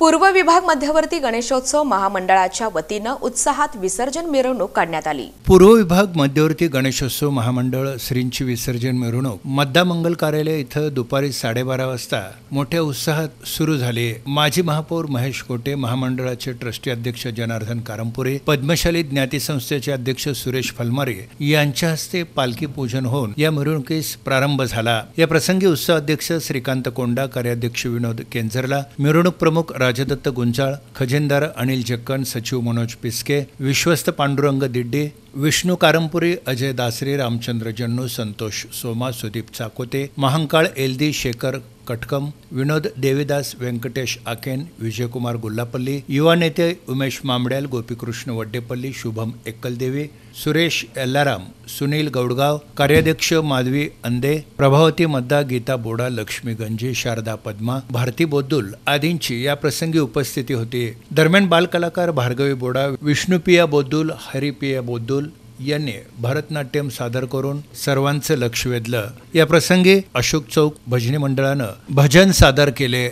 पूर्व विभाग मध्यवर्ती गणेशोत्सव महामंडळाच्या वतीनं उत्साहात विसर्जन मिरवणूक काढण्यात आली। पूर्व विभाग मध्यवर्ती गणेशोत्सव महामंडळ श्रींची विसर्जन मिरवणूक मद्दा मंगल कार्यालय इथं दुपारी 12:30 वाजता मोठ्या उत्साहात सुरू झाली। माजी महापौर महेश कोटे, महामंडळाचे ट्रस्टी अध्यक्ष जनार्दन कारंपुरे, पद्मशाली ज्ञाती संस्थेचे अध्यक्ष सुरेश फलमारे यांच्या हस्ते पालखी पूजन होऊन या मिरवणुकीस प्रारंभ झाला। या प्रसंगी उत्सव अध्यक्ष श्रीकांत कोंडा, कार्याध्यक्ष विनोद केंजरला, मिरवणूक प्रमुख राजदत्त गुंजाळ, खजिनदार अनिल जक्कन, सचिव मनोज पिस्के, विश्वस्त पांडुरंग दिड्डे, विष्णू कारंपुरी, अजय दासरे, रामचंद्र जन्नू, संतोष सोमा, सुदीप चाकोते, महांकाळ एलदी, शेखर कटकम, विनोद देवीदास, व्यंकटेश आकेन, विजयकुमार गुल्लापल्ली, युवा नेते उमेश मामड्याल, गोपीकृष्ण वड्डेपल्ली, शुभम एक्कलदेवी, सुरेश एल्लाराम, सुनील गौडगाव, कार्याध्यक्ष माधवी अंदे, प्रभावती मद्दा, गीता बोडा, लक्ष्मी गंजी, शारदा पद्मा, भारती बोद्दुल आदींची या प्रसंगी उपस्थिती होती। दरम्यान बालकलाकार भार्गवी बोडा, विष्णुप्रिया बोद्दुल, हरिप्रिया बोद्दुल यांनी भरतनाट्यम सादर करून सर्वांचं लक्ष वेधलं। या प्रसंगी अशोक चौक भजनी मंडळानं भजन सादर केले।